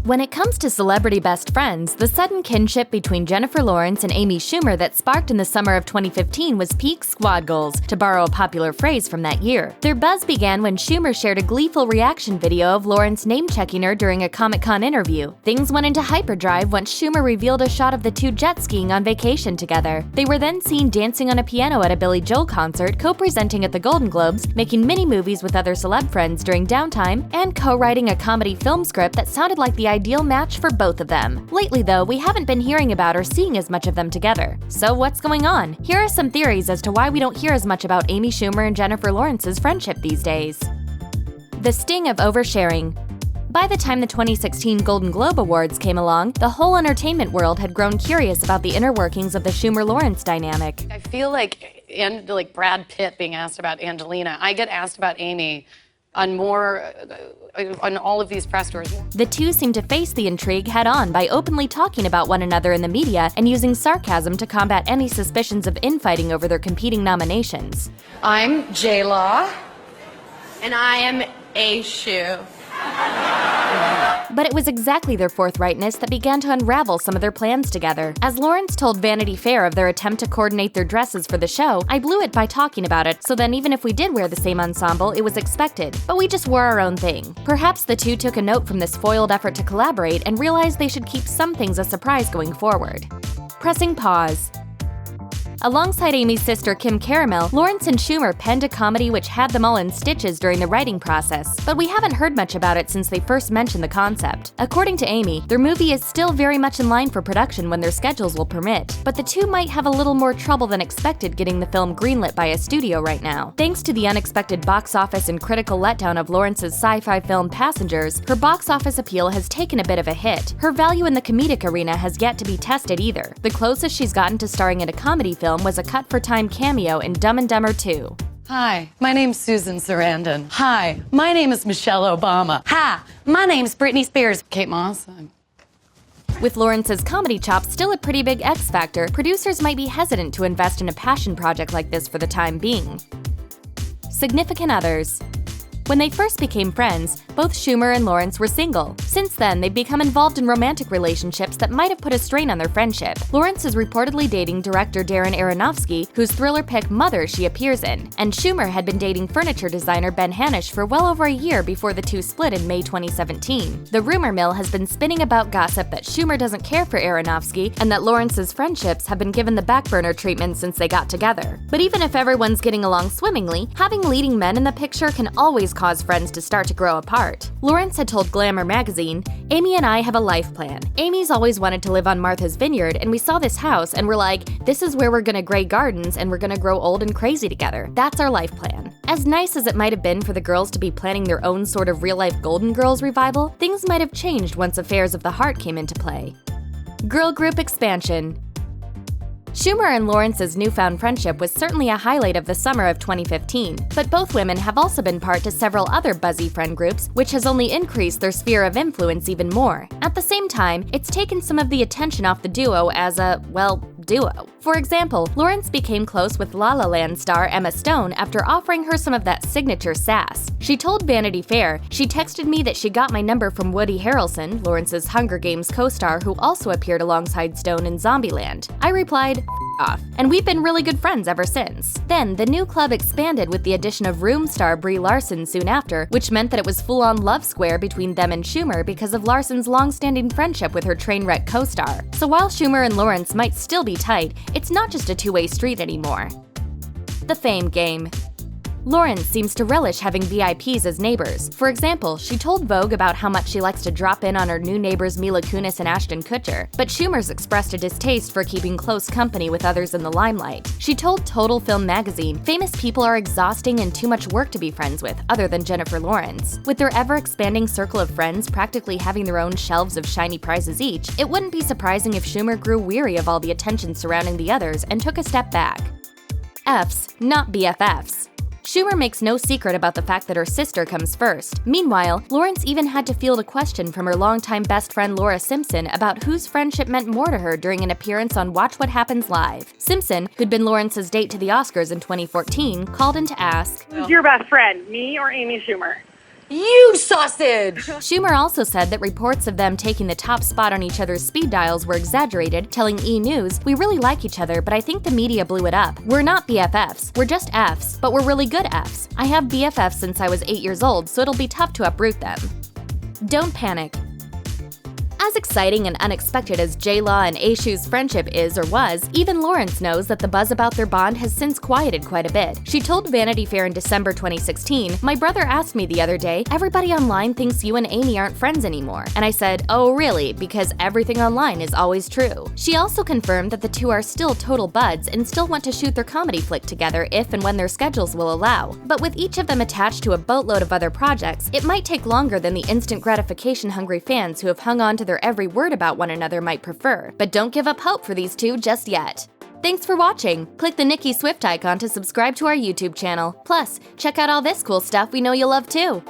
When it comes to celebrity best friends, the sudden kinship between Jennifer Lawrence and Amy Schumer that sparked in the summer of 2015 was peak squad goals, to borrow a popular phrase from that year. Their buzz began when Schumer shared a gleeful reaction video of Lawrence name-checking her during a Comic-Con interview. Things went into hyperdrive once Schumer revealed a shot of the two jet skiing on vacation together. They were then seen dancing on a piano at a Billy Joel concert, co-presenting at the Golden Globes, making mini-movies with other celeb friends during downtime, and co-writing a comedy film script that sounded like the ideal match for both of them. Lately, though, we haven't been hearing about or seeing as much of them together. So what's going on? Here are some theories as to why we don't hear as much about Amy Schumer and Jennifer Lawrence's friendship these days. The sting of oversharing. By the time the 2016 Golden Globe Awards came along, the whole entertainment world had grown curious about the inner workings of the Schumer-Lawrence dynamic. I feel like Brad Pitt being asked about Angelina, I get asked about Amy on all of these press tours. The two seem to face the intrigue head-on by openly talking about one another in the media and using sarcasm to combat any suspicions of infighting over their competing nominations. I'm JLaw. And I am A Shoe. But it was exactly their forthrightness that began to unravel some of their plans together. As Lawrence told Vanity Fair of their attempt to coordinate their dresses for the show, "I blew it by talking about it, so then even if we did wear the same ensemble, it was expected, but we just wore our own thing." Perhaps the two took a note from this foiled effort to collaborate and realized they should keep some things a surprise going forward. Pressing pause. Alongside Amy's sister Kim Caramel, Lawrence and Schumer penned a comedy which had them all in stitches during the writing process, but we haven't heard much about it since they first mentioned the concept. According to Amy, their movie is still very much in line for production when their schedules will permit, but the two might have a little more trouble than expected getting the film greenlit by a studio right now. Thanks to the unexpected box office and critical letdown of Lawrence's sci-fi film Passengers, her box office appeal has taken a bit of a hit. Her value in the comedic arena has yet to be tested either. The closest she's gotten to starring in a comedy film was a cut-for-time cameo in Dumb and Dumber 2. Hi, my name's Susan Sarandon. Hi, my name is Michelle Obama. Hi, my name's Britney Spears. Kate Moss. With Lawrence's comedy chops still a pretty big X factor, producers might be hesitant to invest in a passion project like this for the time being. Significant others. When they first became friends, both Schumer and Lawrence were single. Since then, they've become involved in romantic relationships that might have put a strain on their friendship. Lawrence is reportedly dating director Darren Aronofsky, whose thriller pick Mother she appears in, and Schumer had been dating furniture designer Ben Hanisch for well over a year before the two split in May 2017. The rumor mill has been spinning about gossip that Schumer doesn't care for Aronofsky and that Lawrence's friendships have been given the back burner treatment since they got together. But even if everyone's getting along swimmingly, having leading men in the picture can always cause friends to start to grow apart. Lawrence had told Glamour magazine, "Amy and I have a life plan. Amy's always wanted to live on Martha's Vineyard, and we saw this house and we're like, this is where we're gonna gray gardens and we're gonna grow old and crazy together. That's our life plan." As nice as it might have been for the girls to be planning their own sort of real-life Golden Girls revival, things might have changed once affairs of the heart came into play. Girl group expansion. Schumer and Lawrence's newfound friendship was certainly a highlight of the summer of 2015, but both women have also been part to several other buzzy friend groups, which has only increased their sphere of influence even more. At the same time, it's taken some of the attention off the duo as a, well, duo. For example, Lawrence became close with La La Land star Emma Stone after offering her some of that signature sass. She told Vanity Fair, "She texted me that she got my number from Woody Harrelson, Lawrence's Hunger Games co-star who also appeared alongside Stone in Zombieland. I replied, off, and we've been really good friends ever since." Then, the new club expanded with the addition of Room star Brie Larson soon after, which meant that it was full-on love square between them and Schumer because of Larson's long-standing friendship with her Trainwreck co-star. So while Schumer and Lawrence might still be tight, it's not just a two-way street anymore. The fame game. Lawrence seems to relish having VIPs as neighbors. For example, she told Vogue about how much she likes to drop in on her new neighbors Mila Kunis and Ashton Kutcher, but Schumer's expressed a distaste for keeping close company with others in the limelight. She told Total Film magazine, "Famous people are exhausting and too much work to be friends with, other than Jennifer Lawrence." With their ever-expanding circle of friends practically having their own shelves of shiny prizes each, it wouldn't be surprising if Schumer grew weary of all the attention surrounding the others and took a step back. Fs, not BFFs. Schumer makes no secret about the fact that her sister comes first. Meanwhile, Lawrence even had to field a question from her longtime best friend Laura Simpson about whose friendship meant more to her during an appearance on Watch What Happens Live. Simpson, who'd been Lawrence's date to the Oscars in 2014, called in to ask, "Who's your best friend, me or Amy Schumer?" You sausage! Schumer also said that reports of them taking the top spot on each other's speed dials were exaggerated, telling E! News, "We really like each other, but I think the media blew it up. We're not BFFs, we're just Fs, but we're really good Fs. I have BFFs since I was 8 years old, so it'll be tough to uproot them." Don't panic. As exciting and unexpected as JLaw and Aishu's friendship is or was, even Lawrence knows that the buzz about their bond has since quieted quite a bit. She told Vanity Fair in December 2016, "My brother asked me the other day, everybody online thinks you and Amy aren't friends anymore. And I said, oh really, because everything online is always true." She also confirmed that the two are still total buds and still want to shoot their comedy flick together if and when their schedules will allow. But with each of them attached to a boatload of other projects, it might take longer than the instant gratification-hungry fans who have hung on to their every word about one another might prefer. But don't give up hope for these two just yet. Thanks for watching. Click the Nikki Swift icon to subscribe to our YouTube channel. Plus, check out all this cool stuff we know you'll love too.